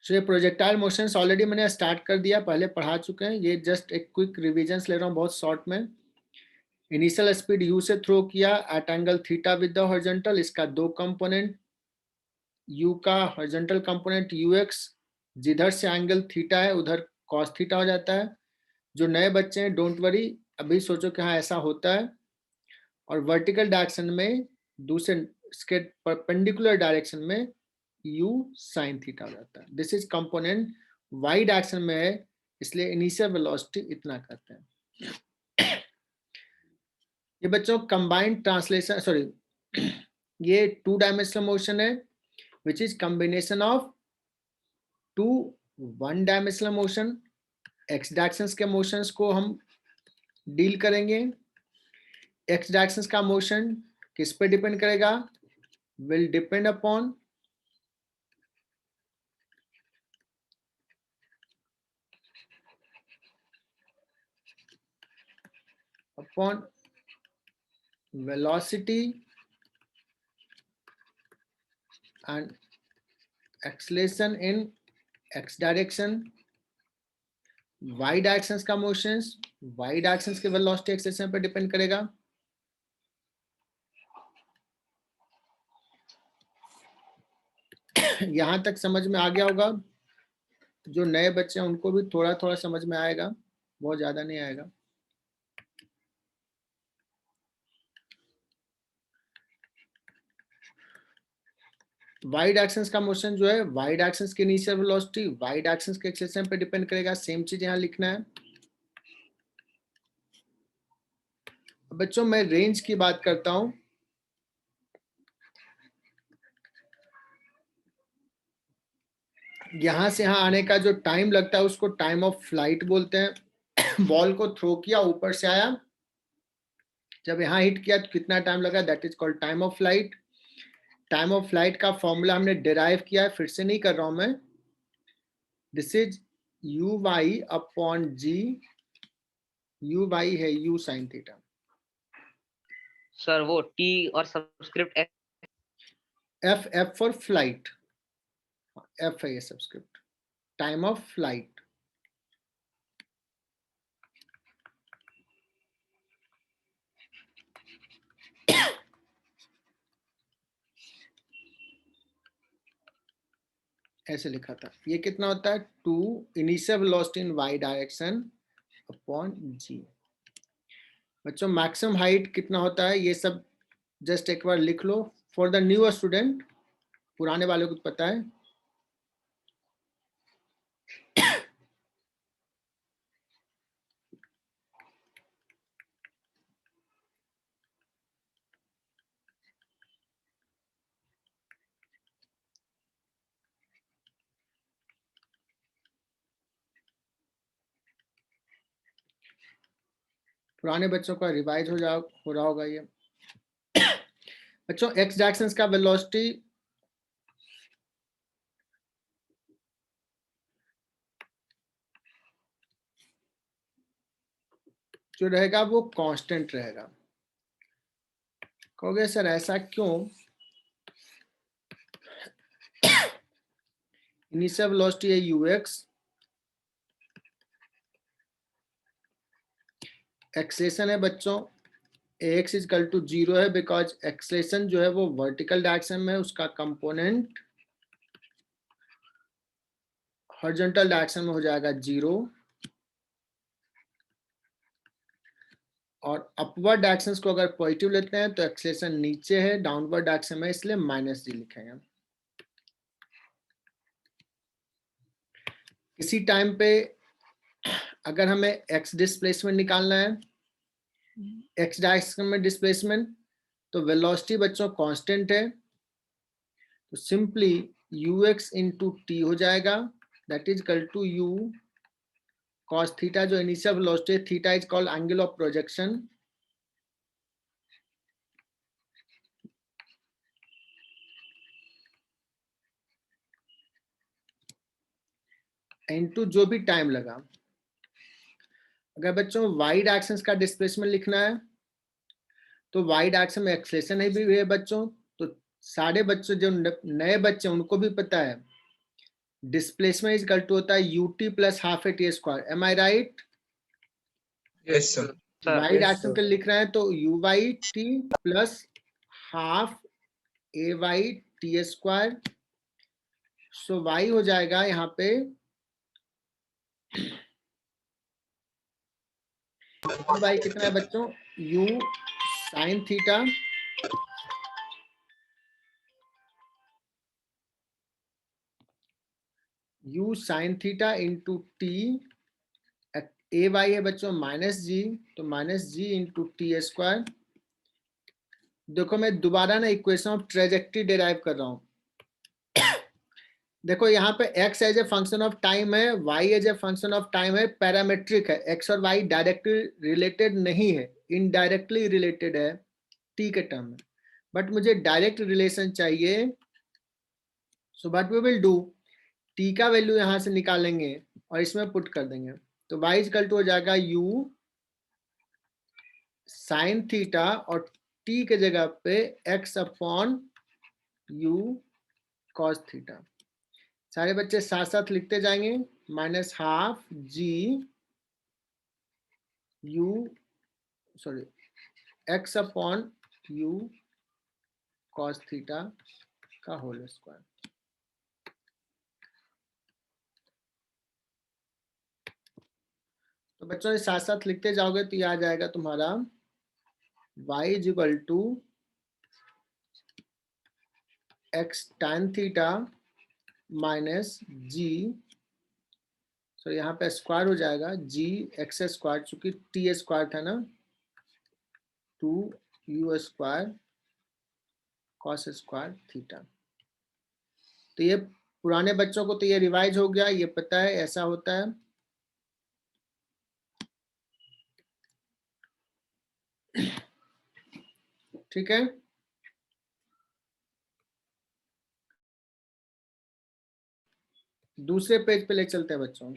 सो ये projectile motions already मैंने start कर दिया, पहले पढ़ा चुके हैं, ये जस्ट एक क्विक रिविजन्स ले रहा हूँ बहुत शॉर्ट में। इनिशियल स्पीड यू से थ्रो किया at angle theta with the horizontal, इसका दो कंपोनेंट, यू का हॉरिजॉन्टल कंपोनेंट यू एक्स, जिधर से एंगल थीटा है उधर कॉस थीटा हो जाता है। जो नए बच्चे हैं डोंट वरी, अभी सोचो कि हाँ ऐसा होता है। और वर्टिकल डायरेक्शन में दूसरे इसके परपेंडिकुलर डायरेक्शन में u sin थीटा हो जाता है। This is component y direction में है, इसलिए इनिशियल वेलोसिटी इतना करते हैं। ये बच्चों कंबाइंड ट्रांसलेशन, सॉरी, ये 2 डायमेंशनल मोशन है which is combination of 2 1 dimensional motion. X directions के मोशंस को हम डील करेंगे। एक्स डायरेक्शंस का मोशन किस पे डिपेंड करेगा? Will depend upon velocity and acceleration in x direction। y directions का मोशंस y डायरेक्शंस के वेलोसिटी एक्सेलेरेशन पर डिपेंड करेगा। यहां तक समझ में आ गया होगा। जो नए बच्चे हैं उनको भी थोड़ा थोड़ा समझ में आएगा, बहुत ज्यादा नहीं आएगा। y डायरेक्शंस का मोशन जो है y डायरेक्शंस की इनिशियल वेलोसिटी y डायरेक्शंस के एक्सेलेरेशन पे डिपेंड करेगा। सेम चीज यहां लिखना है। बच्चों मैं रेंज की बात करता हूं। यहां से यहां आने का जो टाइम लगता है उसको टाइम ऑफ फ्लाइट बोलते हैं। बॉल को थ्रो किया, ऊपर से आया, जब यहां हिट किया तो कितना टाइम लगा, that is called time of flight. Time of flight का फॉर्मूला हमने डिराइव किया है, फिर से नहीं कर रहा हूं मैं। This is u y upon g, u y है यू साइन थीटा। सर वो टी और subscript F for flight, F है ये सबस्क्रिप्ट, टाइम ऑफ फ्लाइट। ऐसे लिखा था। ये कितना होता है? 2 इनिशियल वेलोसिटी इन y डायरेक्शन अपॉन g। बच्चों मैक्सिमम हाइट कितना होता है ये सब जस्ट एक बार लिख लो फॉर द न्यू स्टूडेंट, पुराने वालों को पता है। पुराने बच्चों का रिवाइज हो रहा होगा ये। बच्चों एक्स डायरेक्शन का वेलोसिटी जो रहेगा वो कांस्टेंट रहेगा। कहोगे सर ऐसा क्यों? इनिशियल वेलोसिटी है ux, एक्सेलेरेशन है बच्चों ax इक्वल टू 0 है, बिकॉज एक्सेलेरेशन जो है वो वर्टिकल डायरेक्शन में, उसका कंपोनेंट हॉरिजॉन्टल डायरेक्शन में हो जाएगा 0, और अपवर्ड डायरेक्शन को अगर पॉजिटिव लेते हैं तो एक्सेलेरेशन नीचे है, डाउनवर्ड डायरेक्शन में, इसलिए -g लिखेंगे। इसी टाइम पे अगर हमें x डिस्प्लेसमेंट निकालना है, x डायरेक्शन में डिस्प्लेसमेंट, तो वेलोसिटी बच्चों कांस्टेंट है, तो सिंपली ux इंटू टी हो जाएगा, that is equal to u cos theta. जो इनिशियल वेलोसिटी है, theta is called angle of projection, into जो भी टाइम लगा। अगर बच्चों y डायरेक्शन का डिस्प्लेसमेंट लिखना है तो y डायरेक्शन में एक्सेलेरेशन है भी है बच्चों, तो सारे बच्चों जो नए बच्चे उनको भी पता है डिस्प्लेसमेंट इज इक्वल टू होता है ut plus half a t square, am I right? Yes, sir. Sir y direction के लिख रहे हैं तो u y t plus half a y t square, so y हो जाएगा यहाँ पे वाई कितना है बच्चों, u sine theta u sine theta into t, a y है बच्चों माइनस जी, तो minus g into t square. देखो मैं दोबारा ना इक्वेशन ऑफ ट्रेजेक्ट्री डिराइव कर रहा हूं। देखो यहाँ पे x as a function of time है, y as a function of time है, पैरामेट्रिक है, x और y डायरेक्टली रिलेटेड नहीं है, इनडायरेक्टली रिलेटेड है t के टर्म में, बट मुझे डायरेक्ट रिलेशन चाहिए। So what we will do, t का वैल्यू यहाँ से निकालेंगे और इसमें पुट कर देंगे, तो y इक्वल टू हो जाएगा u साइन थीटा और t के जगह पे x upon u cos theta. सारे बच्चे साथ साथ लिखते जाएंगे, minus half g u sorry x upon u cos theta का होल स्क्वायर। तो बच्चों ये साथ साथ लिखते जाओगे तो ये आ जाएगा तुम्हारा y is equal to x tan theta minus g, so यहाँ पे स्क्वायर हो जाएगा जी एक्स स्क्वायर, चूंकि टी स्क्वायर था ना, 2u square cos square theta. तो ये पुराने बच्चों को तो ये रिवाइज हो गया, ये पता है ऐसा होता है। ठीक है, दूसरे पेज पे ले चलते हैं बच्चों।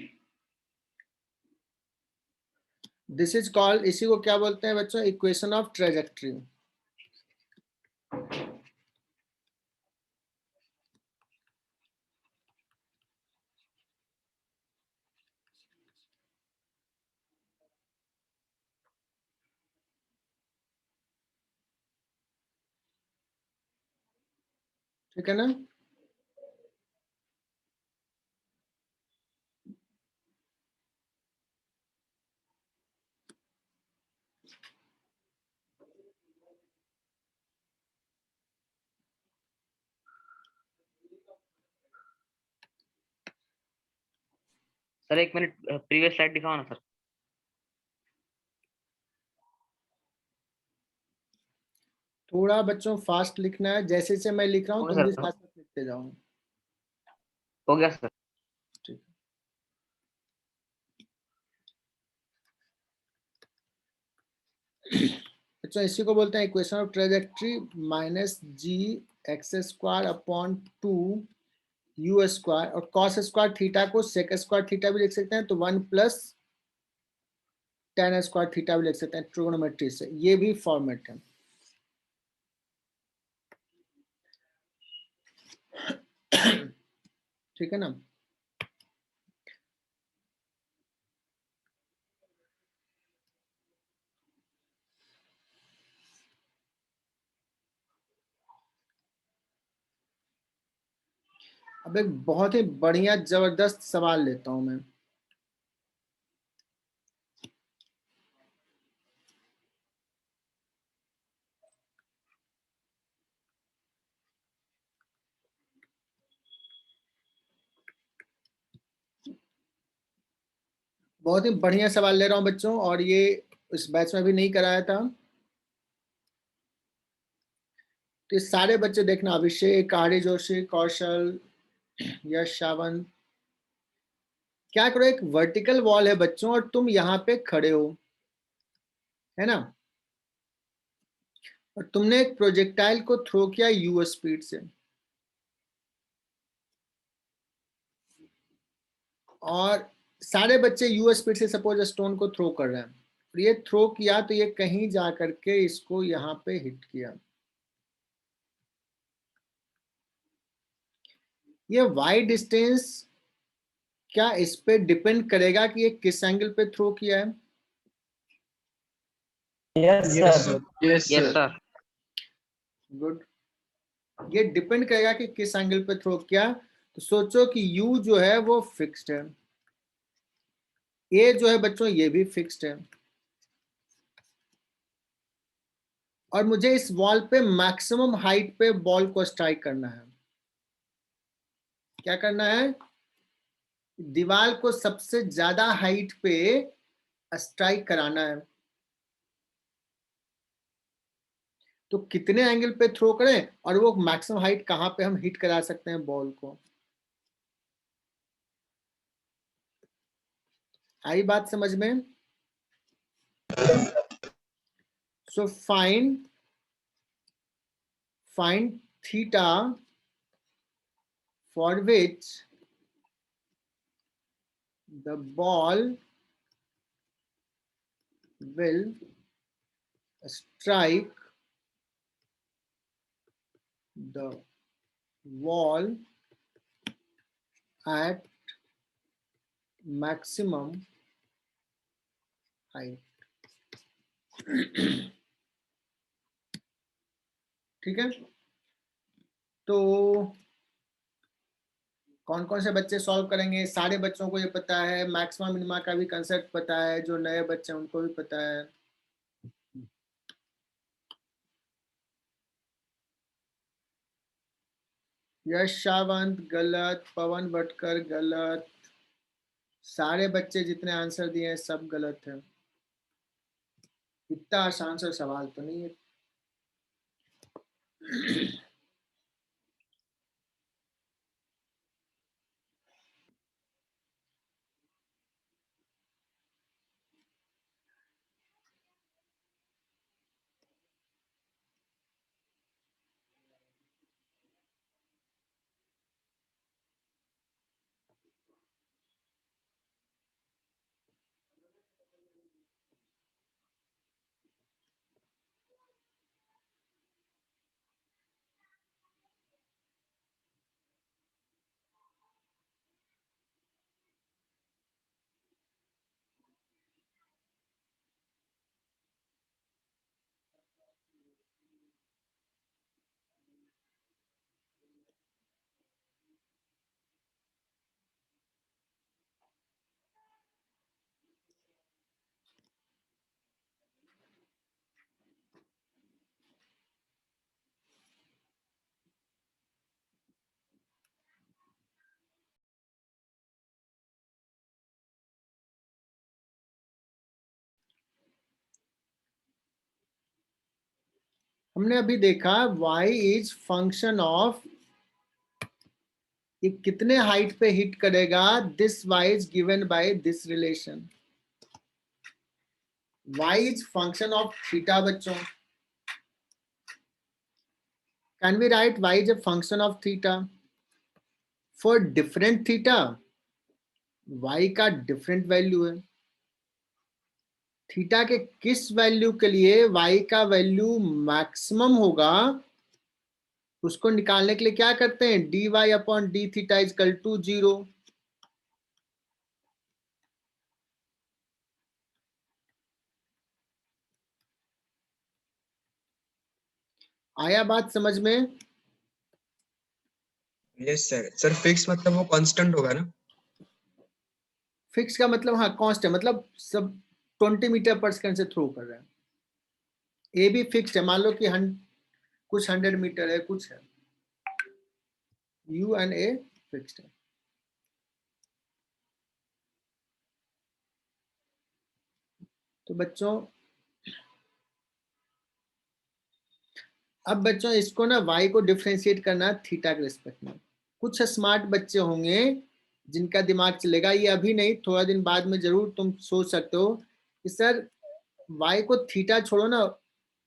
दिस इज कॉल्ड, इसी को क्या बोलते हैं बच्चों, इक्वेशन ऑफ ट्रेजेक्ट्री। ठीक है ना, सर एक मिनट प्रीवियस स्लाइड दिखाओ ना सर। थोड़ा बच्चों फास्ट लिखना है, जैसे जैसे मैं लिख रहा हूँ ओके तुम भी सर, साथ साथ लिखते जाओ। हो गया सर। ठीक, बच्चों इसी को बोलते हैं equation of trajectory, minus g x square upon 2u square, और कॉस स्क्वायर थीटा को सेक स्क्वायर थीटा भी लिख सकते हैं, तो 1 प्लस tan स्क्वायर थीटा भी लिख सकते हैं ट्रिगोनोमेट्री से, ये भी फॉर्मेट है। ठीक है ना, अब एक बहुत ही बढ़िया जबरदस्त सवाल लेता हूं मैं। बहुत ही बढ़िया सवाल ले रहा हूं बच्चों, और ये इस बैच में भी नहीं कराया था, तो ये सारे बच्चे देखना, अभिषेक, आर्य जोशी, कौशल, यश, श्रावण। क्या करो, एक वर्टिकल वॉल है बच्चों और तुम यहाँ पे खड़े हो, है ना, और तुमने एक प्रोजेक्टाइल को थ्रो किया यू स्पीड से, और सारे बच्चे यू स्पीड से सपोज स्टोन को थ्रो कर रहे हैं, और ये थ्रो किया तो ये कहीं जा करके इसको यहाँ पे हिट किया, ये y डिस्टेंस क्या इस पे डिपेंड करेगा कि ये किस एंगल पे थ्रो किया है? Yes, Yes, sir. sir. Yes, Yes, sir. sir. Good. ये डिपेंड करेगा कि किस एंगल पे थ्रो किया। तो सोचो कि u जो है वो फिक्स्ड है, a जो है बच्चों ये भी फिक्स्ड है, और मुझे इस वॉल पे मैक्सिमम हाइट पे बॉल को स्ट्राइक करना है। क्या करना है? दीवार को सबसे ज्यादा हाइट पे स्ट्राइक कराना है। तो कितने एंगल पे थ्रो करें और वो मैक्सिमम हाइट कहां पे हम हिट करा सकते हैं बॉल को? आई बात समझ में? सो find theta for which the ball will strike the wall at maximum height. ठीक है, तो कौन कौन से बच्चे सॉल्व करेंगे? सारे बच्चों को ये पता है, मैक्सिमम मिनिमा का भी कंसेप्ट पता है, जो नए बच्चे हैं उनको भी पता है। यश सावंत गलत, पवन भटकर गलत, सारे बच्चे जितने आंसर दिए हैं सब गलत है। इतना आसान सा सवाल तो नहीं है। हमने अभी देखा y इज फंक्शन ऑफ, ये कितने हाइट पे हिट करेगा, this y is given by this relation. y is function of theta बच्चों। Can we write y is a function of theta? For different theta y का different value है। Theta के किस value के लिए y का value maximum होगा, उसको निकालने के लिए क्या करते हैं? dy upon D theta is equal to 0। आया बात समझ में? Yes, sir. Sir, fix मतलब वो constant होगा ना? फिक्स का मतलब हाँ कांस्टेंट, मतलब सब 20 मीटर पर सेकंड से थ्रो कर रहे हैं। ए भी फिक्स्ड है, मान लो कि कुछ 100 मीटर है, कुछ है, यू एंड ए फिक्स्ड है। तो बच्चों अब बच्चों इसको ना y को डिफरेंशिएट करना है थीटा के रिस्पेक्ट में। कुछ स्मार्ट बच्चे होंगे जिनका दिमाग चलेगा, ये अभी नहीं थोड़ा दिन बाद में जरूर तुम सोच सकते हो कि सर y को थीटा छोड़ो ना,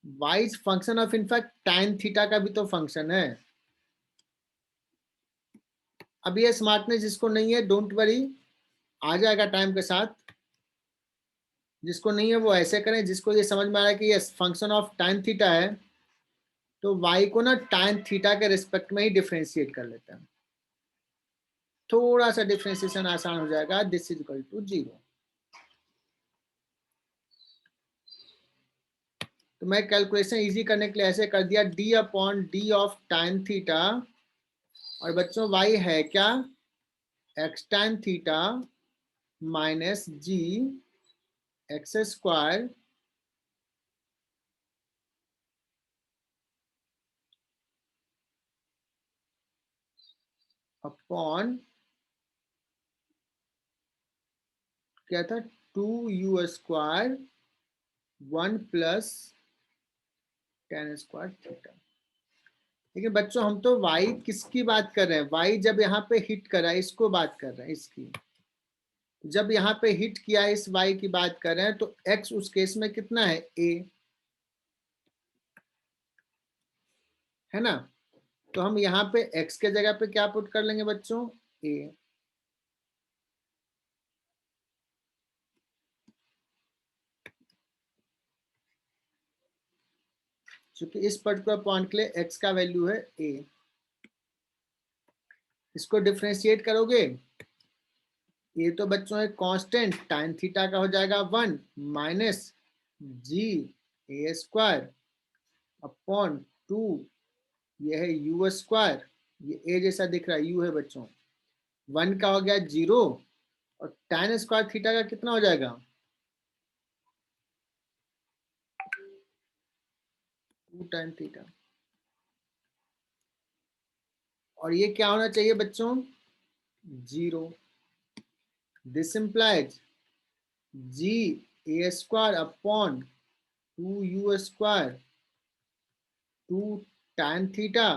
y is function of in fact tan theta का भी तो फंक्शन है। अब ये स्मार्टनेस जिसको नहीं है डोंट वरी, आ जाएगा टाइम के साथ। जिसको नहीं है वो ऐसे करें, जिसको ये समझ में आ रहा है कि ये फंक्शन ऑफ tan थीटा है, तो y को ना tan थीटा के रिस्पेक्ट में ही डिफरेंशिएट कर लेते हैं। थोड़ा सा डिफरेंशिएशन आसान हो जाएगा, दिस इज इक्वल टू 0। तो मैं कैलकुलेशन इजी करने के लिए ऐसे कर दिया, d upon D of tan theta, और बच्चों y है क्या, x tan theta minus g x square upon क्या था 2u square 1 plus tan square theta. लेकिन बच्चों हम तो y किसकी बात कर रहे हैं, y जब यहाँ पे हिट करा इसको बात कर रहे हैं, इसकी जब यहाँ पे हिट किया इस y की बात कर रहे हैं, तो x उस केस में कितना है, a है ना। तो हम यहाँ पे x के जगह पे क्या पुट कर लेंगे बच्चों, a। क्योंकि इस पर्टिकुलर पॉइंट के लिए x का वैल्यू है a। इसको डिफरेंशिएट करोगे, ये तो बच्चों एक कांस्टेंट tan थीटा का हो जाएगा 1 minus ji a square upon 2, ये है यू स्क्वायर, ये ए जैसा दिख रहा है, यू है बच्चों, 1 का हो गया 0, और tan स्क्वायर थीटा का कितना हो जाएगा 2 tan थीटा। और ये क्या होना चाहिए बच्चों, 0। This implies g a square upon 2u square 2 tan theta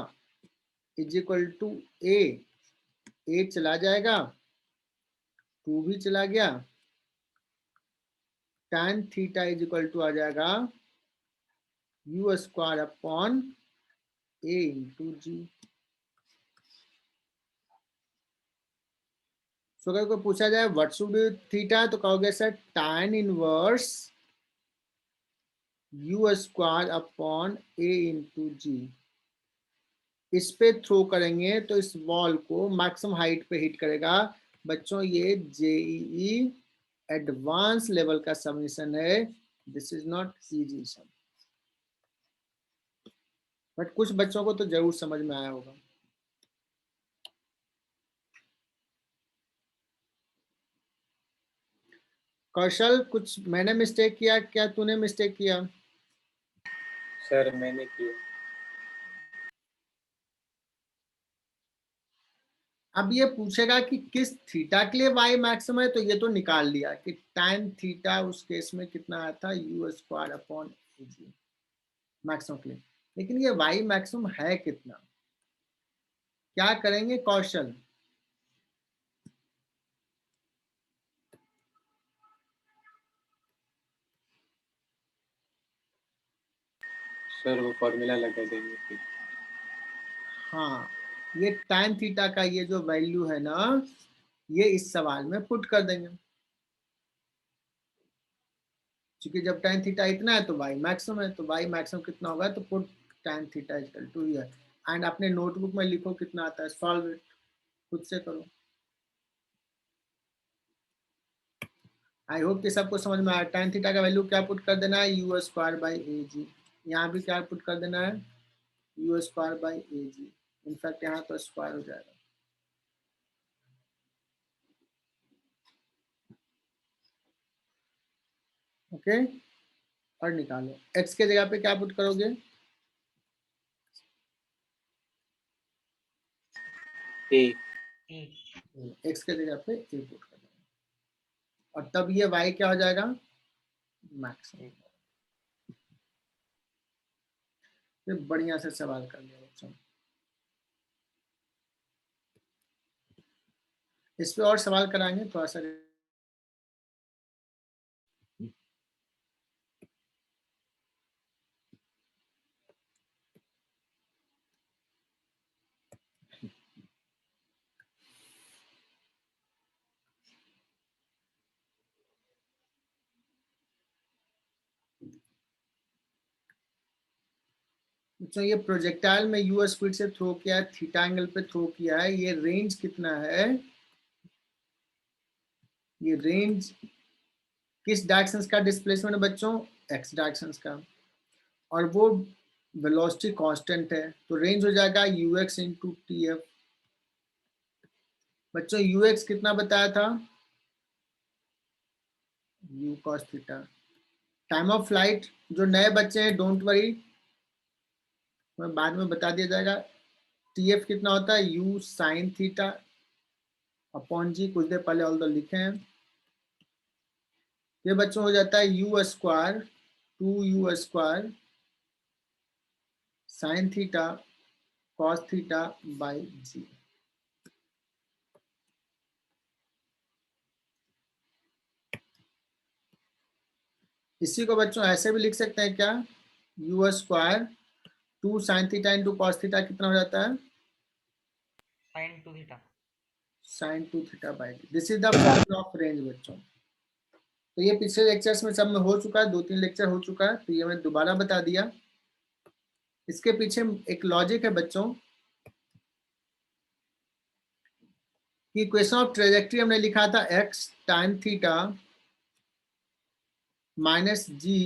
is equal to a चला जाएगा, 2 भी चला गया, tan theta is equal to आ जाएगा u square upon a into g. So अगर कोई पूछा जाए व्हाट शुड थीटा, तो कहोगे sir tan inverse u square upon a into g. इस पे थ्रो करेंगे तो इस वॉल को मैक्सिमम हाइट पे हिट करेगा। बच्चों ये जेईई एडवांस लेवल का सबमिशन है, this is not easy sum, but कुछ बच्चों को तो जरूर समझ में आया होगा। कौशल, कुछ मैंने मिस्टेक किया क्या, तूने मिस्टेक किया? सर मैंने किया। अब ये पूछेगा कि किस थीटा के लिए y मैक्सिमम है, तो ये तो निकाल लिया कि tan थीटा उस केस में कितना आया था u square upon g maximum के लिए। लेकिन ये y मैक्सिमम है कितना, क्या करेंगे कौशल? सर वो फॉर्मूला लगा देंगे फिर। हाँ, ये tan थीटा का ये जो वैल्यू है ना, ये इस सवाल में पुट कर देंगे, क्योंकि जब tan थीटा इतना है तो y मैक्सिमम है, तो y मैक्सिमम कितना होगा, तो put tan theta equal two year. And अपने नोटबुक में लिखो कितना आता है, सॉल्व इट, खुद से करो। आई होप कि सबको समझ में आया। tan थीटा का वैल्यू क्या पुट कर देना है, u square by a g. यहाँ भी क्या पुट कर देना है, u square by a g. In fact यहाँ तो स्क्वायर हो जाएगा। ओके, और निकालो x के जगह पे क्या पुट करोगे, ए x के जगह पे a पुट कर देना, और तब ये y क्या हो जाएगा, मैक्सिमम। फिर बढ़िया से सवाल कर लिया बच्चों। इस पे और सवाल कराएंगे थोड़ा सा। तो ये प्रोजेक्टाइल में यूएस स्पीड से थ्रो किया है, थीटा एंगल पे थ्रो किया है, ये रेंज कितना है ये रेंज किस डायरेक्शन का डिस्प्लेसमेंट है बच्चों? एक्स डायरेक्शन का, और वो वेलोसिटी कांस्टेंट है, तो रेंज हो जाएगा यूएक्स इंटू टी एफ। बच्चों यूएक्स कितना बताया था? You cos theta. Time of flight, जो नए बच्चे हैं डोंट वरी, मैं बाद में बता दिया जाएगा। टी एफ कितना होता है? यू साइन थीटा अपॉन जी, कुछ देर पहले ऑल दो लिखे हैं। ये बच्चों हो जाता है u square 2u square sine theta cos theta by g. इसी को बच्चों ऐसे भी लिख सकते हैं क्या? U square 2 sine theta into cos theta कितना हो जाता है? sin 2 theta. Sine 2 theta by g. This is the formula of range बच्चों। तो ये पिछले लेक्चर्स में सब में हो चुका है, 2-3 लेक्चर हो चुका है, तो ये मैं दोबारा बता दिया। इसके पीछे एक लॉजिक है बच्चों कि इक्वेशन ऑफ ट्रेजेक्ट्री हमने लिखा था x tan theta minus g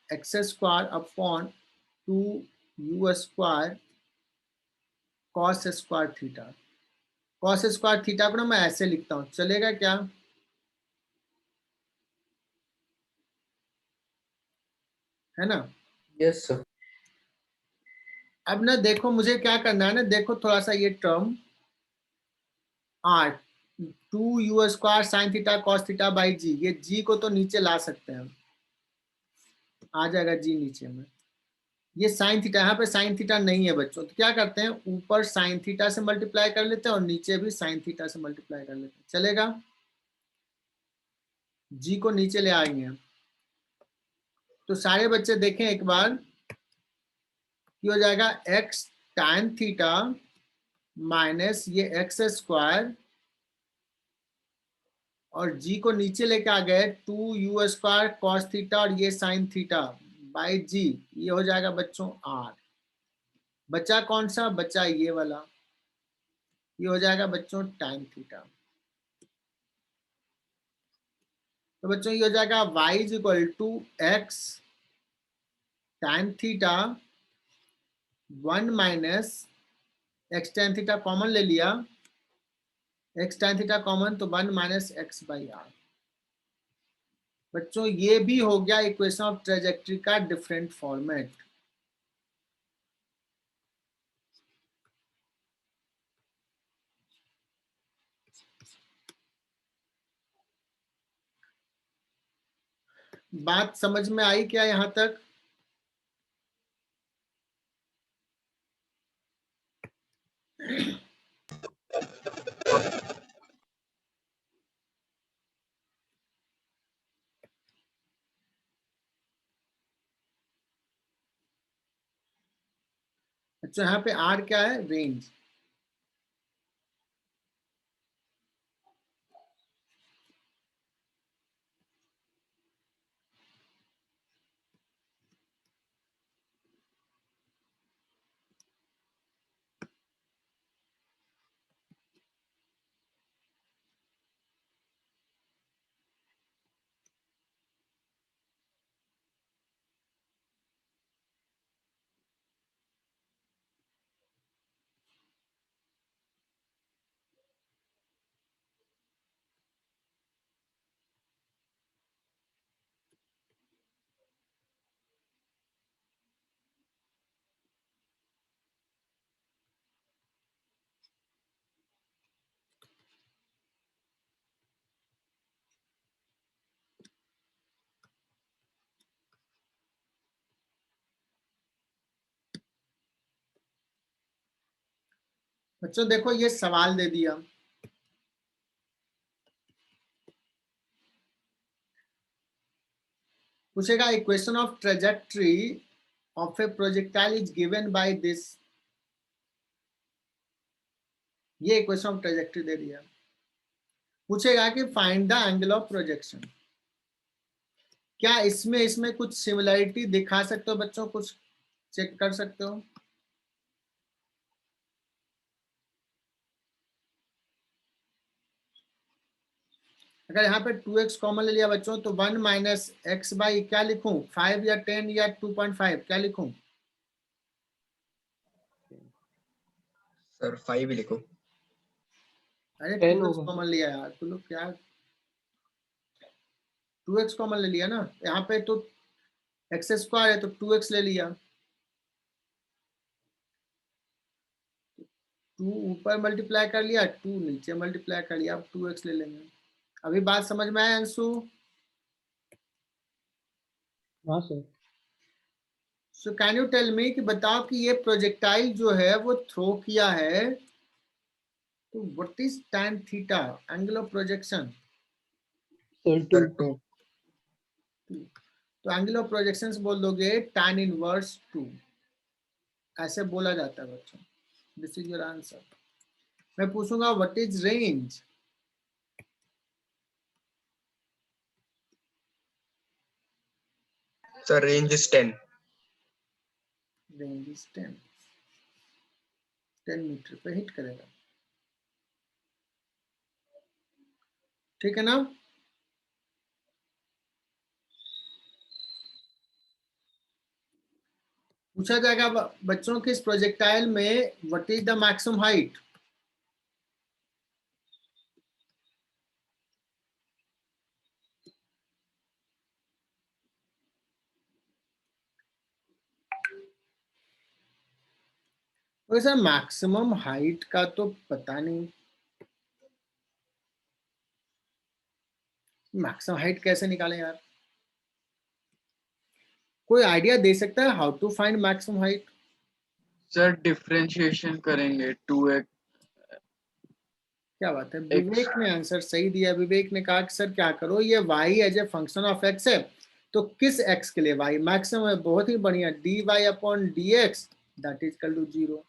x square upon 2u square cos square theta. Cos square theta को ना मैं ऐसे लिखता हूं, चलेगा क्या? है ना? Yes sir. अब ना देखो मुझे क्या करना है ना, देखो थोड़ा सा ये term are 2u square sine theta cos theta by जी, ये जी को तो नीचे ला सकते हैं, आ जाएगा जी नीचे में। ये साइन थीटा, यहाँ पे साइन थीटा नहीं है बच्चों, तो क्या करते हैं ऊपर साइन थीटा से मल्टीप्लाई कर लेते हैं और नीचे भी साइन थीटा से मल्टीप्लाई कर लेते हैं, चलेगा? जी को नीचे ले आएंगे। तो सारे बच्चे देखें एक बार, ये हो जाएगा एक्स tan थीटा माइनस ये एक्स स्क्वायर और जी को नीचे लेके आ गए 2u स्क्वायर कॉस थीटा और ये साइन थीटा बाई जी, ये हो जाएगा बच्चों आर। बचा कौन सा? बचा ये वाला, ये हो जाएगा बच्चों tan थीटा। तो बच्चों ये हो जाएगा y is equal to x tan theta 1 minus x tan theta common ले लिया, एक्स tan थीटा कॉमन तो 1 माइनस एक्स बाई आर। बच्चों ये भी हो गया इक्वेशन ऑफ ट्रेजेक्ट्री का डिफरेंट फॉर्मेट। बात समझ में आई क्या यहां तक? अच्छा यहाँ पे आर क्या है? रेंज। बच्चों देखो ये सवाल दे दिया, पूछेगा equation of trajectory of A projectile is given by this. ये इक्वेशन ऑफ ट्रेजेक्ट्री दे दिया, पूछेगा कि find the angle of projection. क्या इसमें इसमें कुछ सिमिलरिटी दिखा सकते हो बच्चों? कुछ चेक कर सकते हो? अगर यहाँ पे 2x कॉमन ले लिया बच्चों तो 1 माइनस एक्स बाई क्या लिखूं, 5 या 10 या 2.5 क्या लिखूं? सर 5 ही लिखो। अरे 10 2x होगा। कॉमन लिया यार, तो लोग क्या 2x कॉमन ले लिया ना, यहाँ पे तो एक्स स्क्वायर है तो 2x ले लिया, 2 ऊपर मल्टीप्लाई कर लिया, 2 नीचे मल्टीप्लाई कर लिया, अब 2x ले लेंगे। अभी बात समझ में आया अंशु? हाँ sir. So can you tell me कि बताओ कि ये प्रोजेक्टाइल जो है वो थ्रो किया है, तो what is tan theta, angle of projection? Sir sir 2। 2। तो एंगल ऑफ प्रोजेक्शन बोल दोगे tan इनवर्स 2, ऐसे बोला जाता है बच्चों। This is your answer. मैं पूछूंगा what is range? Sir range is 10। Range is 10 metre पे हिट करेगा, ठीक है ना? पूछा जाएगा बच्चों किस प्रोजेक्टाइल में what is the maximum height? तो सर मैक्सिमम हाइट का तो पता नहीं, मैक्सिमम हाइट कैसे निकालें यार? कोई आइडिया दे सकता है how to find maximum height? Sir differentiation करेंगे 2x। क्या बात है, विवेक ने आंसर सही दिया। विवेक ने कहा कि सर क्या करो, ये y as a function of x है, तो किस x के लिए y मैक्सिमम है? बहुत ही बढ़िया, dy upon dx that is equal to 0।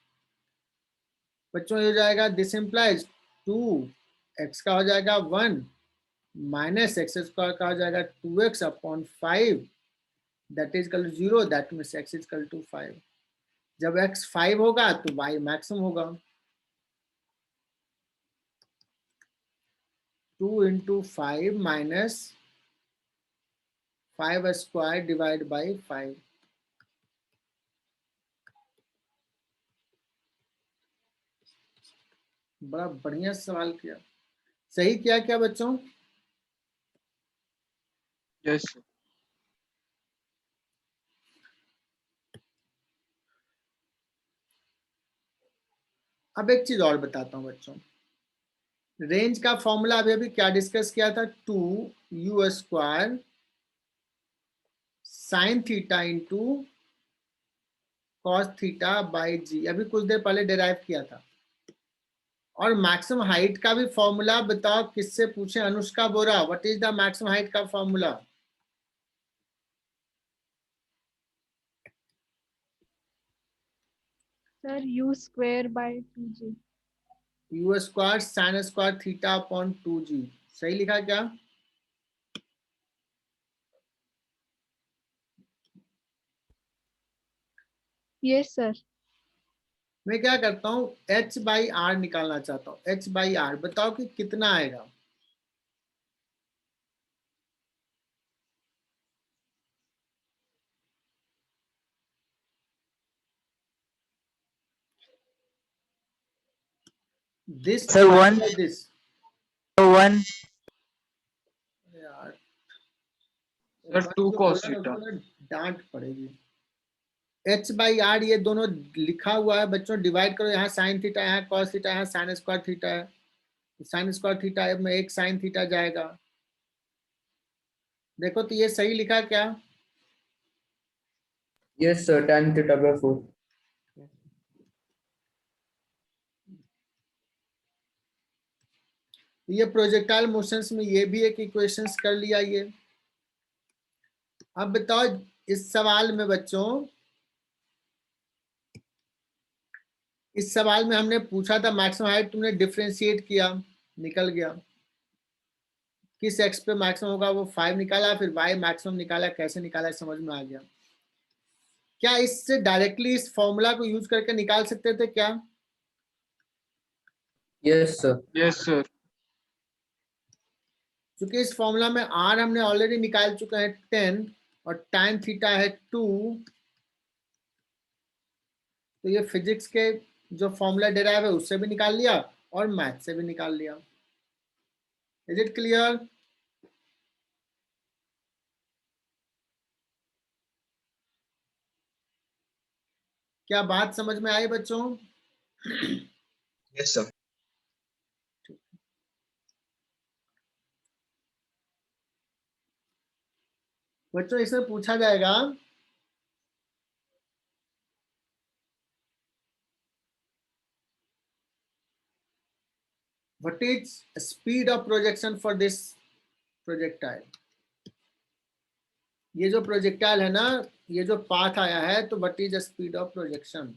बच्चों ये हो जाएगा दिस इंप्लाइज 2x का हो जाएगा 1 माइनस एक्स स्क्वायर का हो जाएगा 2x upon 5 that is equal to 0, that means x is equal to 5। जब x 5 होगा तो y मैक्सिमम होगा। 2 into 5 minus 5 square divide by 5। बड़ा बढ़िया सवाल किया, सही किया क्या बच्चों? Yes sir. अब एक चीज और बताता हूं बच्चों, रेंज का फॉर्मूला अभी अभी क्या डिस्कस किया था, 2u square sine theta into cos theta by g, अभी कुछ देर पहले डिराइव किया था। और मैक्सिमम हाइट का भी फॉर्मूला बताओ किससे पूछे? Anushka Bora, what is the maximum height का formula? Sir u square by 2g। u square sine square theta upon 2g, सही लिखा क्या? Yes sir. मैं क्या करता हूँ, h बाई आर निकालना चाहता हूँ। h बाई आर बताओ कि कितना आएगा? This Sir, 1. This One. यार सर 2 cos थीटा। डांट पड़ेगी। h बाई आर ये दोनों लिखा हुआ है बच्चों, डिवाइड करो, यहाँ साइन थीटा, यहाँ कॉस थीटा, यहाँ साइन स्क्वायर थीटा है, साइन स्क्वायर थीटा में एक साइन थीटा जाएगा। देखो तो ये सही लिखा क्या? Yes sir tan theta by 4। ये प्रोजेक्टाइल मोशंस में ये भी एक इक्वेशंस कर लिया ये। अब बताओ इस सवाल में बच्चों, इस सवाल में हमने पूछा था मैक्सिमम हाइट, तुमने डिफरेंशिएट किया, निकल गया किस एक्स पे मैक्सिमम होगा, वो 5 निकाला, फिर वाई मैक्सिमम निकाला, कैसे निकाला समझ में आ गया। क्या इससे डायरेक्टली इस फॉर्मूला को यूज करके निकाल सकते थे क्या? Yes sir. Yes sir. क्योंकि इस फॉर्मूला में r हमने ऑलरेडी निकाल चुके हैं 10 और tan थीटा है 2, तो ये फिजिक्स के जो फॉर्मूला डेराइव है उससे भी निकाल लिया और मैथ से भी निकाल लिया। Is it clear? क्या बात समझ में आई बच्चों? Yes, sir. बच्चों इसमें पूछा जाएगा what is speed of projection for this projectile. ये जो प्रोजेक्टाइल है ना, ये जो पाथ आया है, तो what is speed of projection.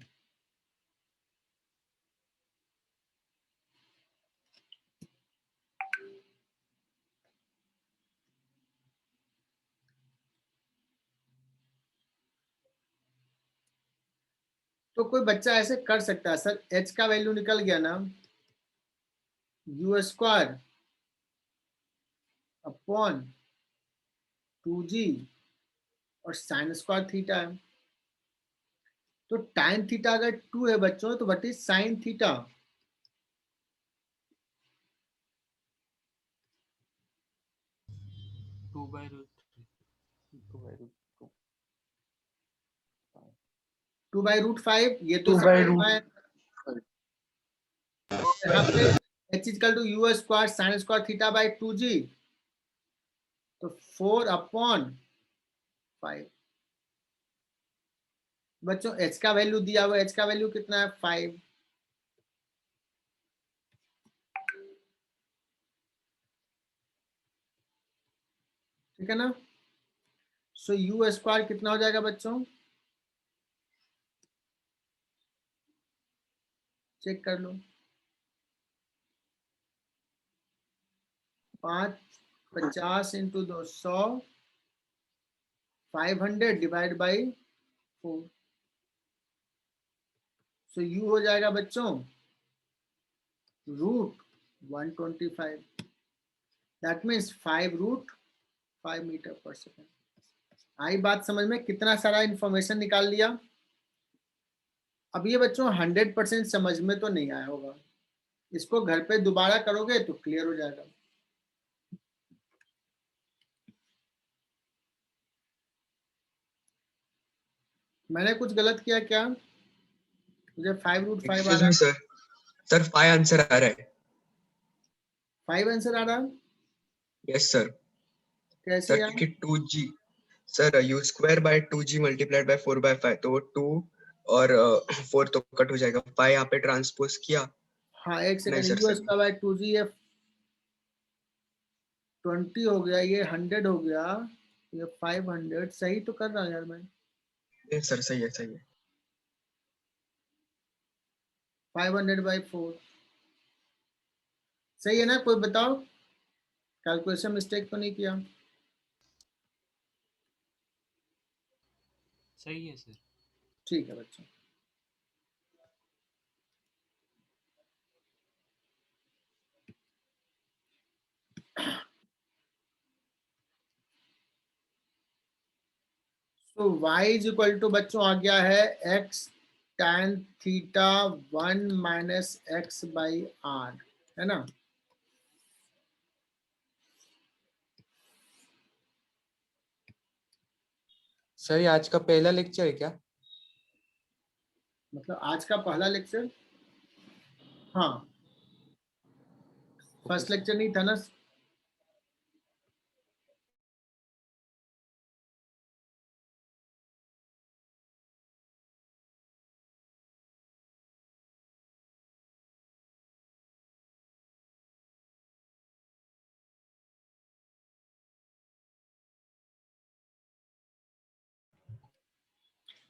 तो कोई बच्चा ऐसे कर सकता है सर, h का वैल्यू निकल गया ना, u² अपॉन 2g और साइन स्क्वायर थीटा है। तो टाइम थीटा अगर 2 है बच्चों, तो व्हाट इज साइन थीटा। 2/√5, ये तो 2/√5. यहाँ पे h equal to u² sine square theta by 2g, तो 4/5। बच्चों h का वैल्यू दिया हुआ, h का वैल्यू कितना है 5। ठीक है ना। सो u² कितना हो जाएगा बच्चों, चेक कर लो। 550 into 200, 500 divide by 4। So u हो जाएगा बच्चों √125। दैट मीन्स 5√5 मीटर पर सेकेंड। आई बात समझ में? कितना सारा इंफॉर्मेशन निकाल लिया। अब ये बच्चों 100% समझ में तो नहीं आया होगा, इसको घर पे दोबारा करोगे तो क्लियर हो जाएगा। मैंने कुछ गलत किया क्या? मुझे 5√5 आ Excuse रहा me, है, sir. Sir, 5 आंसर आ रहा है. 5 आंसर आ रहा है। Yes, sir. कैसे सर यार? क्योंकि 2g, sir u² bye 2g multiplied by 4/5, तो वो 2 और 4 तो कट हो जाएगा. 5 यहाँ पे ट्रांसपोज किया. हाँ एक नहीं सेकंड, सर, u सही स्क्वायर बाय 2g, ये 20 हो गया, ये 100 हो गया, ये 500। सही तो कर रहा हूँ यार मैं। है. सर सही है, सही है. 500 बाई 4 सही है ना? कोई बताओ, कैलकुलेशन मिस्टेक तो नहीं किया? सही है सर। ठीक है बच्चों। तो y इज इक्वल टू बच्चों आ गया है x tan theta 1 minus x by r, है ना। सर ये आज का पहला लेक्चर है क्या? मतलब आज का पहला लेक्चर? हाँ, फर्स्ट लेक्चर नहीं था ना।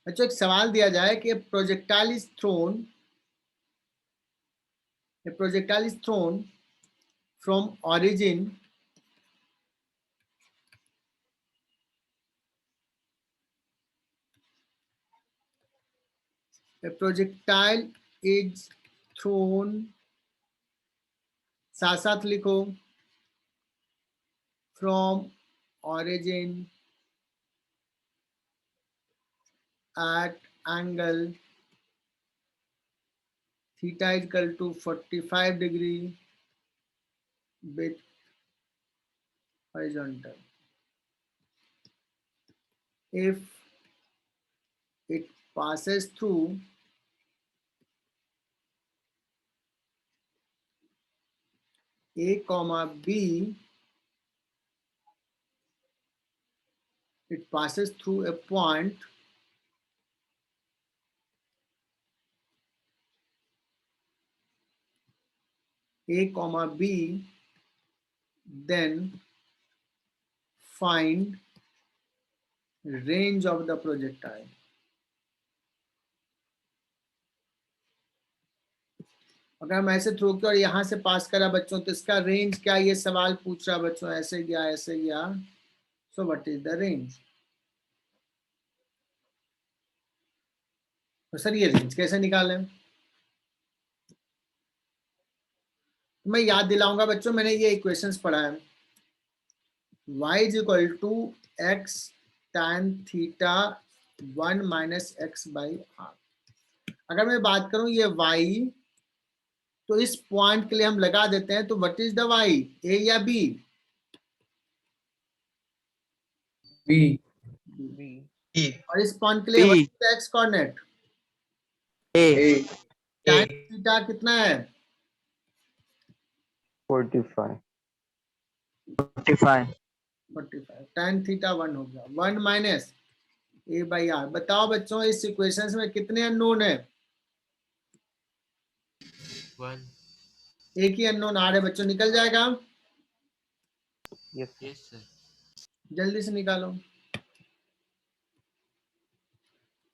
अच्छा, एक सवाल दिया जाए कि projectile is throne, a projectile is thrown from origin a projectile is thrown, साथ साथ लिखो, from origin at angle theta is equal to 45 degree with horizontal. If it passes through A comma B, it passes through a point A comma B, then find range of the projectile. अगर हम ऐसे throw किया और यहां से pass करा बच्चों तो इसका रेंज क्या, ये सवाल पूछ रहा बच्चों, ऐसे गया, so what is the range? तो सर ये रेंज कैसे निकालें? मैं याद दिलाऊंगा बच्चों, मैंने ये इक्वेशंस पढ़ा है। y is equal to x tan theta 1 minus x by R. अगर मैं बात करूं ये y, तो इस पॉइंट के लिए हम लगा देते हैं, तो what is the y, a या b? बी। E और इस पॉइंट के लिए B. What is the x coordinate? A. tan theta कितना है? 45. 45 tan थीटा 1 हो गया, 1 माइनस a बाई आर। बताओ बच्चों इस इक्वेशंस में कितने अननोन है? 1। एक ही अननोन आर है बच्चों, निकल जाएगा? Yes. Yes sir. जल्दी से निकालो।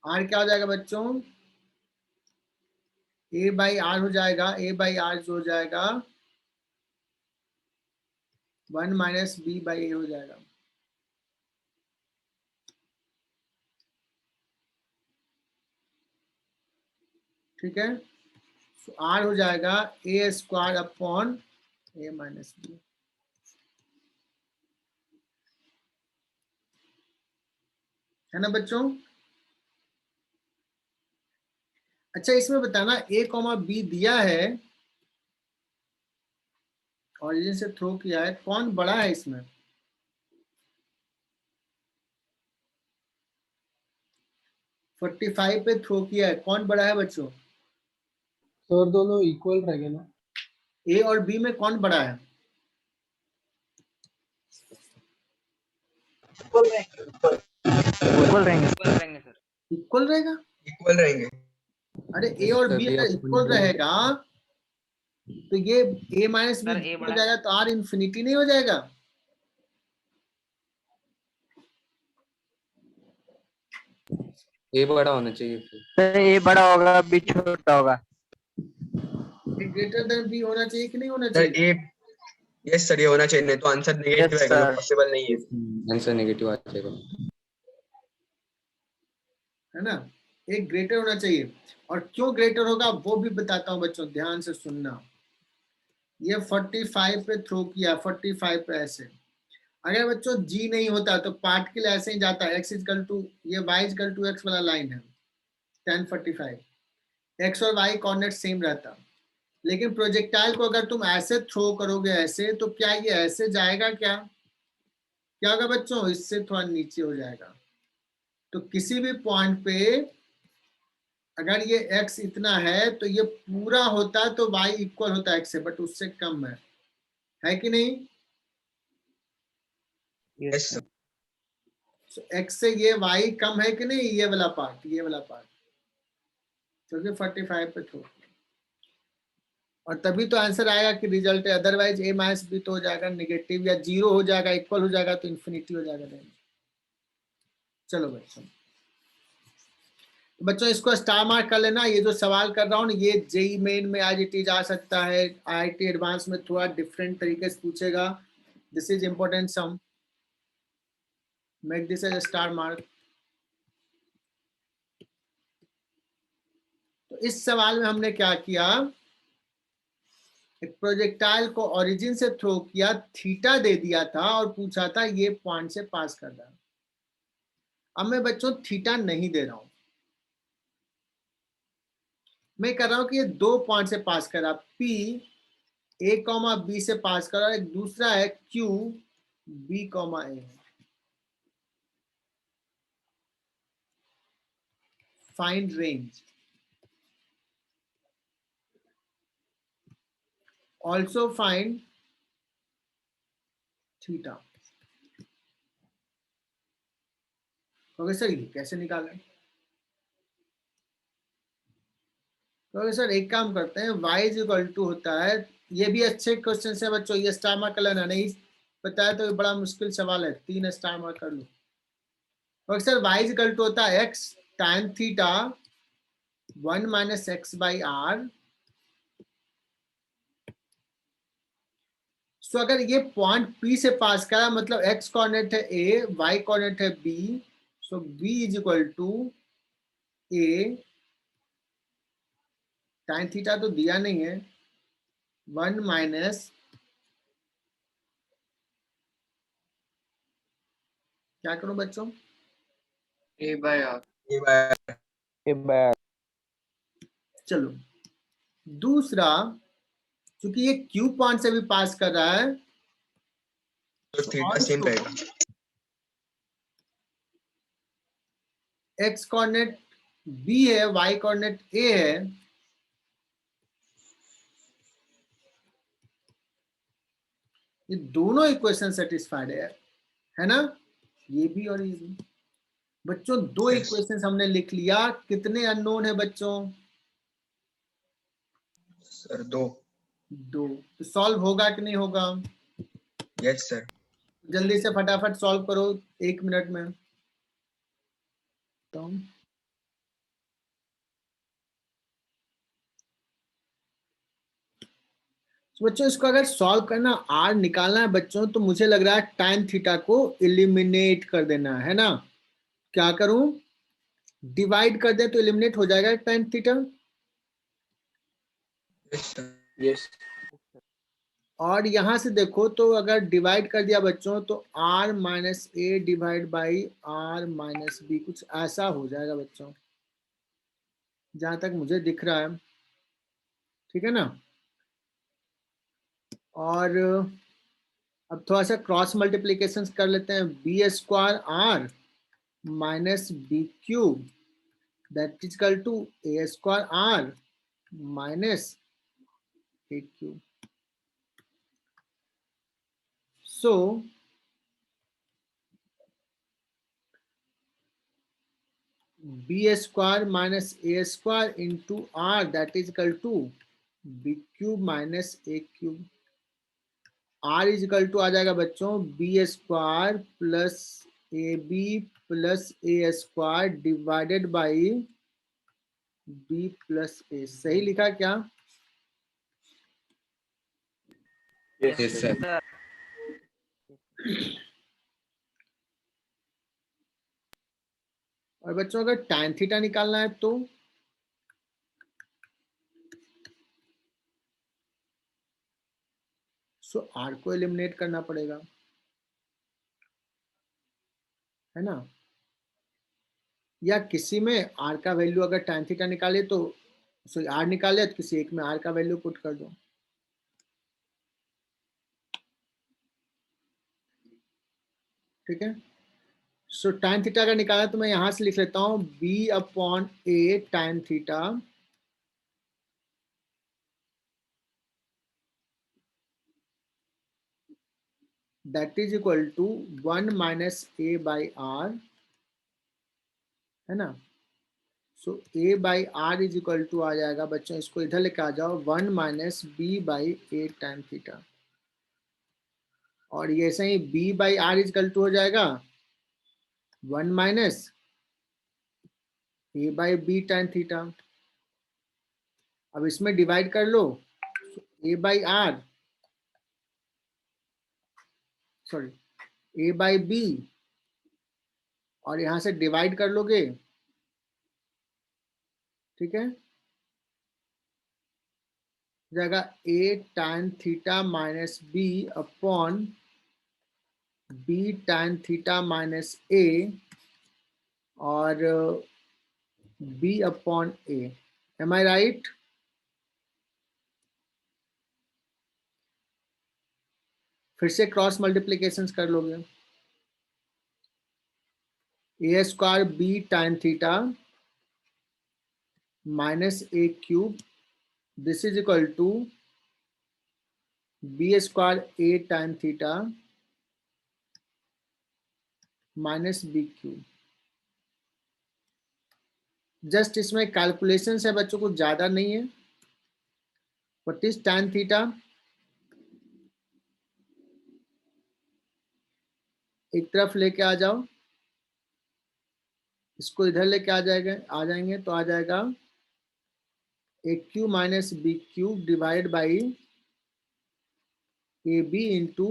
आर क्या हो जाएगा बच्चों? a बाई आर हो जाएगा, a बाई आर जो हो जाएगा 1 माइनस b बाई a हो जाएगा। ठीक है, तो आर हो जाएगा a square upon a minus b। है ना बच्चों? अच्छा इसमें बताना a कॉमा b दिया है, ऑरिजिन से थ्रो किया है, कौन बड़ा है इसमें? फोर्टी फाइव पे थ्रो किया है, कौन बड़ा है बच्चों? सर दोनों इक्वल रहेंगे ना? ए और बी में कौन बड़ा है? इक्वल रहेंगे सर। इक्वल रहेगा? इक्वल रहेंगे। अरे ए और बी अगर इक्वल रहेगा तो ये a minus B sir, A हो बड़ा है। जाएगा, तो आर इंफिनिटी नहीं हो जाएगा? ए बड़ा होना चाहिए फिर। सर A बड़ा होगा, B छोटा होगा। ग्रेटर देन बी होना चाहिए कि नहीं होना सर चाहिए? ए यस सर, ये होना चाहिए, नहीं तो आंसर नेगेटिव Yes, आएगा, sir. पॉसिबल नहीं है। आंसर नेगेटिव आ जाएगा। है ना, एक ग्रेटर होना चाहिए। और क्यों ग्रेटर होगा वो भी बताता हूं बच्चों, ध्यान से सुनना। ये 45 पे थ्रो किया, 45 पे ऐसे, अगर बच्चों जी नहीं होता तो पार्टिकल ऐसे ही जाता है, x इक्वल टू ये y इक्वल टू x वाला लाइन है tan 45, x और y कोऑर्डिनेट सेम रहता। लेकिन प्रोजेक्टाइल को अगर तुम ऐसे थ्रो करोगे ऐसे, तो क्या ये ऐसे जाएगा? क्या होगा बच्चों? इससे थोड़ा नीचे हो जाएगा। तो किसी भी पॉइंट पे अगर ये x इतना है तो ये पूरा होता तो y इक्वल होता x से, बट उससे कम है कि नहीं? Yes sir. So, x से ये y कम है कि नहीं? ये वाला पार्ट, क्योंकि 45 पे थ्रो, और तभी तो आंसर आएगा कि रिजल्ट है। अदरवाइज a माइनस बी तो हो जाएगा नेगेटिव, या जीरो हो जाएगा, इक्वल हो जाएगा तो इन्फिनिटी हो जाएगा रेंज। चलो बच्चों इसको स्टार मार्क कर लेना। ये जो सवाल कर रहा हूँ ना, ये जेई मेन में आज इट इज आ सकता है, IIT एडवांस में थोड़ा डिफरेंट तरीके से पूछेगा। This is important sum, make this as star mark. तो इस सवाल में हमने क्या किया, एक प्रोजेक्टाइल को ओरिजिन से थ्रो किया, थीटा दे दिया था और पूछा था ये पॉइंट से पास कर रहा है। अब मैं बच्चों थीटा नहीं दे रहा हूं, मैं कर रहा हूं कि ये 2 पॉइंट से पास कर रहा, P A, B से पास कर रहा, एक दूसरा है Q B, A। Find range, also find theta. Okay sir, ये कैसे निकालें? तो सर एक काम करते हैं, y इज इक्वल टू होता है, ये भी अच्छे क्वेश्चन है बच्चों, ये स्टार मार्क कर लेना, नहीं पता है तो ये बड़ा मुश्किल सवाल है, 3 स्टार मार्क कर लो। तो sir y is equal to होता है x tan theta 1 minus x by R. So अगर ये पॉइंट P से पास करा, मतलब x कोऑर्डिनेट है A, y कोऑर्डिनेट है B, so B is equal to A tan theta तो दिया नहीं है, 1 माइनस क्या करूं बच्चों, A by R. ये बाय चलो दूसरा, क्योंकि ये Q पॉइंट से भी पास कर रहा है, तो थीटा सेम रहेगा। x कोऑर्डिनेट B है, y कोऑर्डिनेट A है, ये दोनों इक्वेशन सेटिस्फाइड है ना, ये भी और ये भी। बच्चों 2 Yes. इक्वेशंस हमने लिख लिया, कितने अननोन है बच्चों? सर 2। 2। तो सॉल्व होगा कि नहीं होगा? Yes sir. जल्दी से फटाफट सॉल्व करो 1 मिनट में। तो बच्चों इसको अगर सॉल्व करना, आर निकालना है बच्चों, तो मुझे लग रहा है tan थीटा को एलिमिनेट कर देना है ना। क्या करूं, डिवाइड कर दे तो एलिमिनेट हो जाएगा tan theta, yes sir. Yes और यहां से देखो तो अगर डिवाइड कर दिया बच्चों तो r minus A divide by r minus B, कुछ ऐसा हो जाएगा बच्चों, जहां तक मुझे दिख रहा है, ठीक है ना। और अब थोड़ा सा क्रॉस मल्टीप्लीकेशन कर लेते हैं, b square R minus b cube that is equal to a square R minus a cube. So b square minus a square into R that is equal to b cube minus a cube. R is equal to आ जाएगा बच्चों b square plus a b plus a square divided by b plus a. सही लिखा क्या? Yes sir. और बच्चों अगर tan theta निकालना है तो आर को एलिमिनेट करना पड़ेगा, है ना। या किसी में आर का वैल्यू अगर tan थीटा निकाले तो आर निकाले तो किसी एक में आर का वैल्यू पुट कर दो, ठीक है। सो tan थीटा अगर निकाला तो मैं यहां से लिख लेता हूं b upon a tan theta that is equal to 1 minus a by R, है ना। So a by R is equal to आ जाएगा बच्चों, इसको इधर लेके आ जाओ, 1 minus b by a tan theta, और ये ऐसे ही b by R is equal to हो जाएगा 1 minus a by b tan theta. अब इसमें डिवाइड कर लो, a by R sorry A by B, और यहां से डिवाइड कर लोगे, ठीक है। जाएगा a tan theta minus b upon b tan theta minus a और b upon a. Am I right? फिर से क्रॉस मल्टीप्लीकेशन कर लोगे. A square b tan theta minus a cube, this is equal to b square a tan theta minus b cube. Just इसमें calculation है बच्चों, को ज्यादा नहीं है. What is tan theta? एक तरफ लेके आ जाओ, इसको इधर लेके आ जाएंगे तो आ जाएगा a cube minus b cube divide by a b into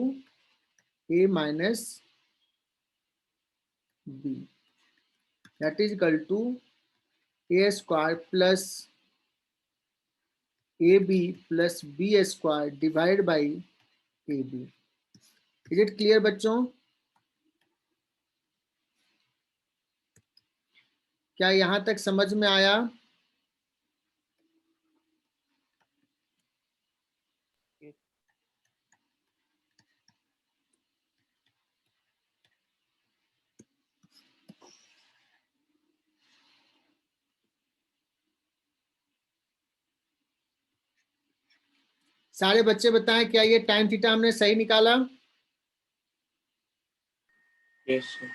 a minus b, that is equal to a square plus a b plus b square divide by a b. Is it clear बच्चों? क्या यहां तक समझ में आया? सारे बच्चे बताएं, क्या ये tan थीटा हमने सही निकाला? Yes sir.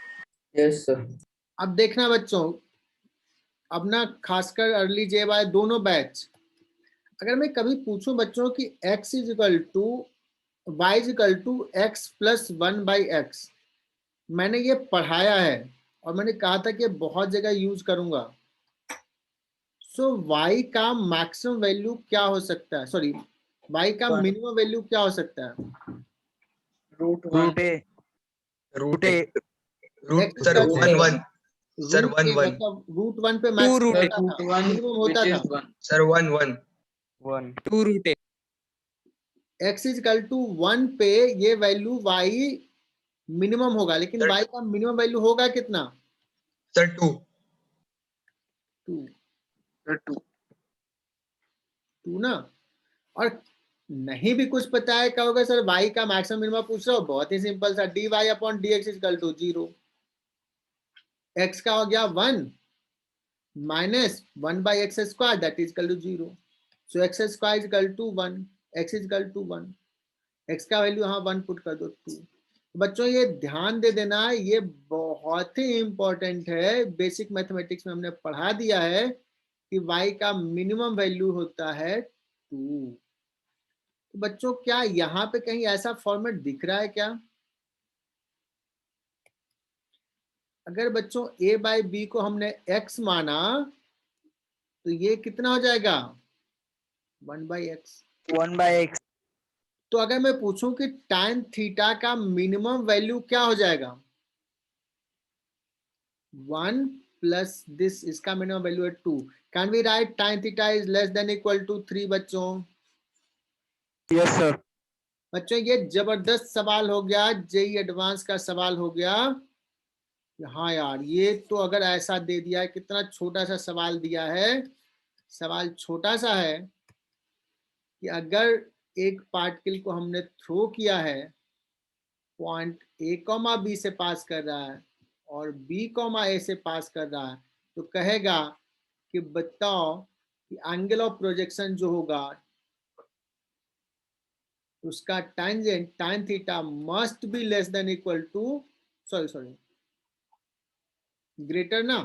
Yes, sir. अब देखना बच्चों, अब ना खासकर अर्ली जे वाई दोनों बैच, अगर मैं कभी पूछूं बच्चों कि x is equal to y is equal to x plus 1/x, मैंने ये पढ़ाया है और मैंने कहा था कि बहुत जगह यूज करूंगा. सो y का मैक्सिमम वैल्यू क्या हो सकता है, सॉरी y का One. मिनिमम वैल्यू क्या हो सकता है? Root Root 1. A. Root A. Root X sir का one one sir root one a one मतलब रूट 1 पे Two मैक्सिमम root होता Root था, 1 मिनिमम होता which था. is 1. Sir one one 1. 2 root A. x is equal to 1 पे ये value y minimum होगा, लेकिन Sir- y का मिनिमम वैल्यू होगा कितना? सर 2 2. Sir 2. 2 ना. और नहीं भी कुछ पता है, क्या होगा सर y का मैक्सिमम मिनिमम पूछ रहा हो, बहुत ही सिंपल सा, dy upon dx is equal to 0. x का हो गया 1 minus 1/x square that is equal to 0. So x square is equal to 1, x is equal to 1, x का वैल्यू यहाँ 1 पुट कर दो 2. बच्चों ये ध्यान दे देना, ये बहुत ही इंपॉर्टेंट है, बेसिक मैथमेटिक्स में हमने पढ़ा दिया है कि y का मिनिमम वैल्यू होता है 2. तो बच्चों क्या यहाँ पे कहीं ऐसा फॉर्मेट दिख रहा है क्या? अगर बच्चों a बाई बी को हमने x माना तो ये कितना हो जाएगा? 1/x. 1/x. तो अगर मैं पूछूं कि tan थीटा का मिनिमम वैल्यू क्या हो जाएगा? 1 प्लस दिस, इसका मिनिमम वैल्यू है 2. Can we write tan theta is less than equal to 3 बच्चों? Yes, sir. बच्चों ये जबरदस्त सवाल हो गया, जेई एडवांस का सवाल हो गया. हाँ यार, ये तो अगर ऐसा दे दिया है, कितना छोटा सा सवाल दिया है. सवाल छोटा सा है कि अगर एक पार्टिकल को हमने थ्रो किया है, पॉइंट ए कॉमा बी से पास कर रहा है और बी कॉमा ए से पास कर रहा है, तो कहेगा कि बताओ कि एंगल ऑफ प्रोजेक्शन जो होगा उसका tangent tan theta must be less than equal to, sorry greater ना,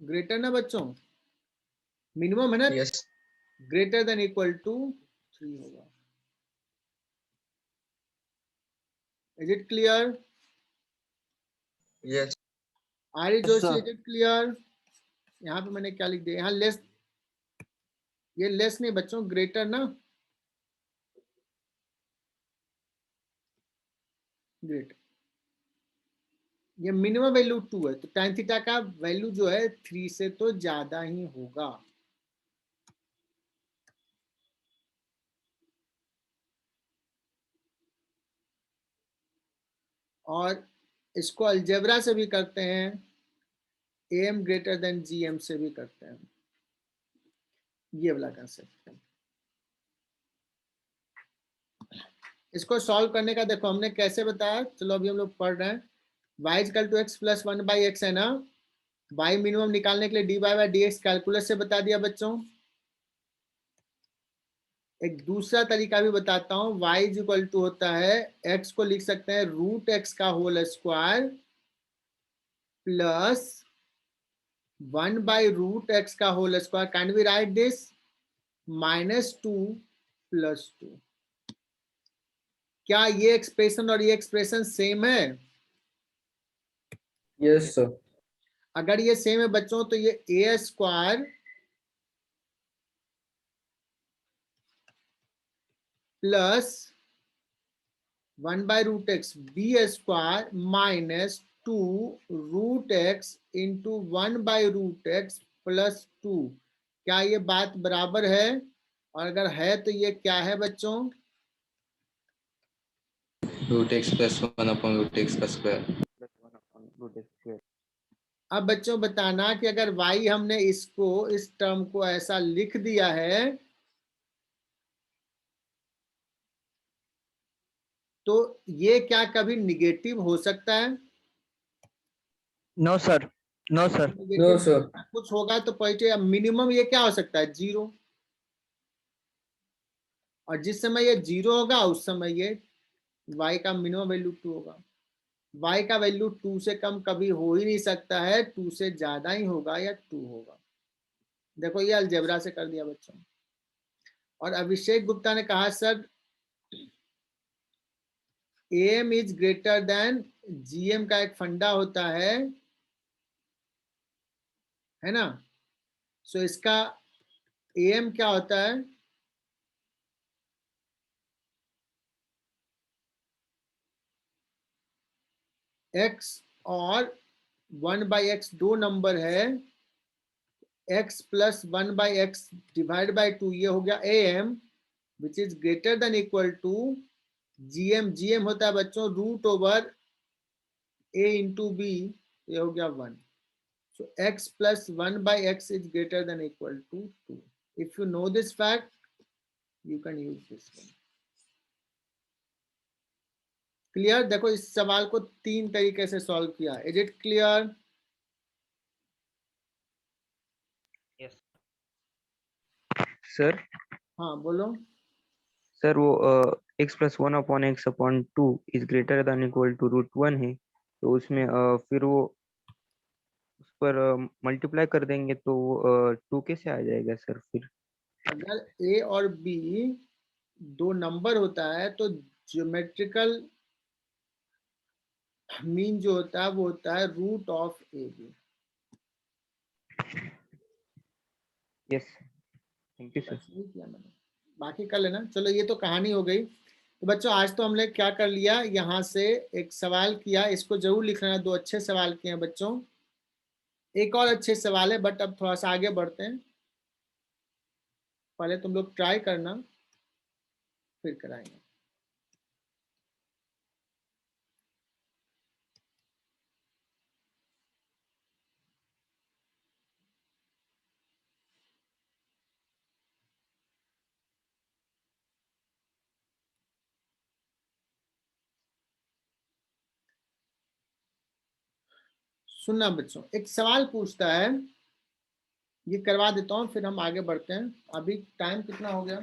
ग्रेटर ना बच्चों, मिनिमम है ना, yes greater than equal to 3 होगा. Is it clear? Yes Arya Joshi, sir. Is it clear? यहाँ पे मैंने क्या लिख दिया, यहाँ लेस, ये लेस नहीं बच्चों, ग्रेटर ना, ग्रेटर. ये मिनिमम वैल्यू 2 है, तो tan थीटा का वैल्यू जो है 3 से तो ज्यादा ही होगा। और इसको अलजेब्रा से भी करते हैं, am ग्रेटर देन gm से भी करते हैं, ये वाला कंसेप्ट। इसको सॉल्व करने का देखो हमने कैसे बताया, चलो अभी हम लोग पढ़ रहे हैं। y equal to x plus 1/x है ना, y मिनिमम निकालने के लिए dy बाई dx कैलकुलस से बता दिया बच्चों। एक दूसरा तरीका भी बताता हूं, y इज इक्वल टू होता है, x को लिख सकते हैं रूट x का होल स्क्वायर प्लस 1/√x का whole square, can we write this, -2 + 2। क्या ये एक्सप्रेशन और ये एक्सप्रेशन सेम है? Yes, sir. अगर ये सेम है बच्चों तो ये a square plus 1/√x b square minus 2√x into 1/√x plus 2, क्या ये बात बराबर है? और अगर है तो ये क्या है बच्चों? रूट एक्स प्लस 1/√x का स्क्वायर। अब बच्चों बताना कि अगर y हमने इसको, इस टर्म को ऐसा लिख दिया है तो ये क्या कभी निगेटिव हो सकता है? No, sir. No, sir. Negative कुछ होगा तो पॉजिटिव, मिनिमम ये क्या हो सकता है, 0। और जिस समय ये 0 होगा उस समय ये y का मिनिमम वैल्यू 2 होगा। y का वैल्यू 2 से कम कभी हो ही नहीं सकता है, 2 से ज्यादा ही होगा या 2 होगा। देखो ये अलजेब्रा से कर दिया बच्चों। और अभिषेक गुप्ता ने कहा sir am is greater then gm का एक फंडा होता है ना। सो इसका am क्या होता है, x और 1/x दो नंबर है, x plus 1/x divide by 2, ये हो गया am which is greater than equal to gm। gm होता है बच्चों root over a into B, ये हो गया 1। so x plus 1/x is greater than equal to 2। if you know this fact you can use this one। Clear? देखो इस सवाल को 3 तरीके से सॉल्व किया, is it clear? Yes. Sir, हाँ बोलो। sir वो x plus 1/x/2 is greater than equal to √1 है, तो उसमें फिर वो उस पर मल्टीप्लाई कर देंगे तो 2 कैसे आ जाएगा सर फिर? अगर a और b दो नंबर होता है तो ज्योमेट्रिकल मीन जो होता है वो होता है root of A B. Yes, thank you sir. बस यही किया मैंने, बाकी कर लेना। चलो ये तो कहानी हो गई। तो बच्चों आज तो हमने क्या कर लिया, यहाँ से एक सवाल किया, इसको जरूर लिख लेना, 2 अच्छे सवाल किए हैं बच्चों। एक और अच्छे सवाल है बट अब थोड़ा सा आगे बढ़ते हैं, पहले तुम लोग ट्राई करना फिर कराएंगे। सुनना बच्चों, एक सवाल पूछता है, ये करवा देता हूँ फिर हम आगे बढ़ते हैं। अभी टाइम कितना हो गया,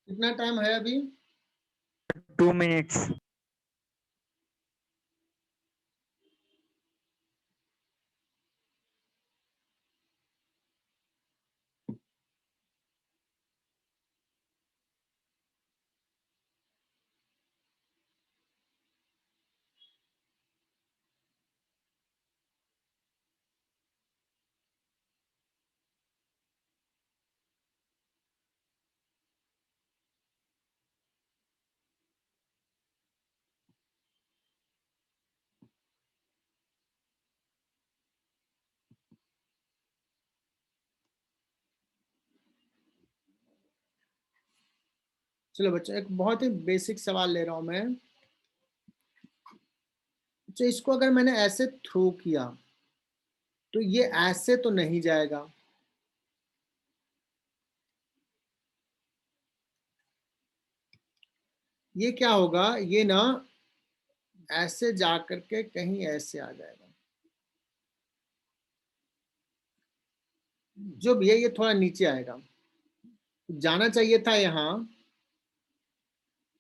कितना टाइम है अभी? 2 minutes। चलो बच्चों, एक बहुत ही बेसिक सवाल ले रहा हूं मैं। तो इसको अगर मैंने ऐसे थ्रो किया तो ये ऐसे तो नहीं जाएगा, ये क्या होगा, ये ना ऐसे जा करके कहीं ऐसे आ जाएगा। जो भी है ये थोड़ा नीचे आएगा, जाना चाहिए था यहाँ,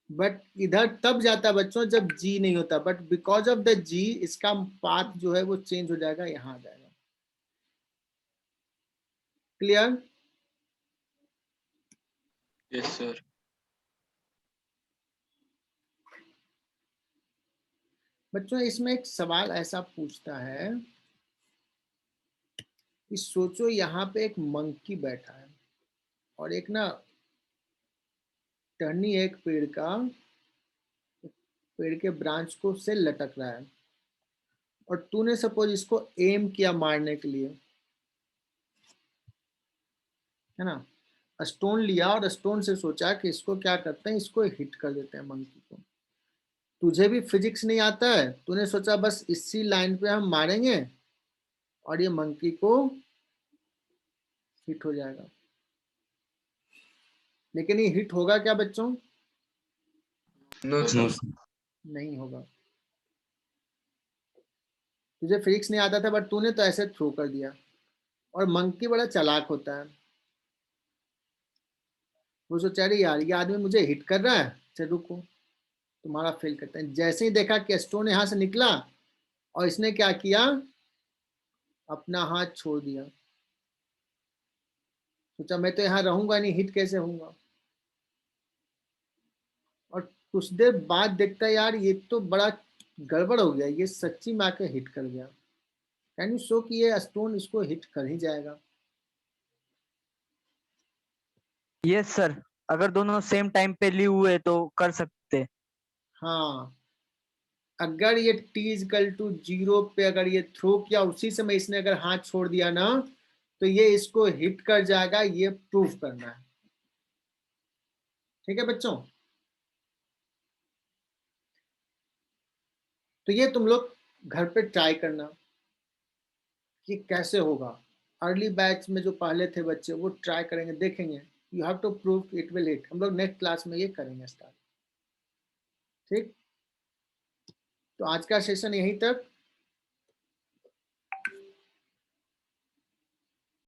बट इधर तब जाता बच्चों जब जी नहीं होता, बट बिकॉज ऑफ द जी इसका पाथ जो है वो चेंज हो जाएगा, यहाँ आ जाएगा। क्लियर? Yes, sir. बच्चों इसमें एक सवाल ऐसा पूछता है कि सोचो यहाँ पे एक मंकी बैठा है और एक ना टहनी एक पेड़ के ब्रांच को से लटक रहा है, और तूने सपोज इसको एम किया मारने के लिए, है ना, स्टोन लिया और स्टोन से सोचा कि इसको क्या करते हैं, इसको हिट कर देते हैं मंकी को। तुझे भी फिजिक्स नहीं आता है, तूने सोचा बस इसी लाइन पे हम मारेंगे और ये मंकी को हिट हो जाएगा। लेकिन ये हिट होगा क्या बच्चों? No sir. नहीं होगा। तुझे फिजिक्स नहीं आता था बट तूने तो ऐसे थ्रो कर दिया, और मंकी बड़ा चालाक होता है, वो सोचा अरे यार ये आदमी मुझे हिट कर रहा है, चल रुको, तुम्हारा फेल करते हैं। जैसे ही देखा कि स्टोन यहाँ से निकला और इसने क्या किया, अपना हाथ छोड़ दिया, सोचा मैं तो यहाँ रहूंगा नहीं, हिट कैसे होऊंगा। और कुछ देर बाद देखता है यार ये तो बड़ा गड़बड़ हो गया, ये सच्ची में आके हिट कर गया। कैन यू शो कि ये स्टोन इसको हिट कर ही जाएगा? यस सर, अगर दोनों सेम टाइम पे ली हुए तो कर सकते। हाँ, अगर ये t इजकल टू 0 पे अगर ये थ्रो किया, उसी समय इसने अगर हाथ छोड़ दिया ना, तो ये इसको हिट कर जाएगा, ये प्रूफ करना है। ठीक है बच्चों? तो ये तुम लोग घर पे ट्राई करना कि कैसे होगा। अर्ली बैच में जो पहले थे बच्चे वो ट्राई करेंगे, देखेंगे। You have to prove it will hit. हम लोग नेक्स्ट क्लास में ये करेंगे स्टार्ट। ठीक, तो आज का सेशन यहीं तक।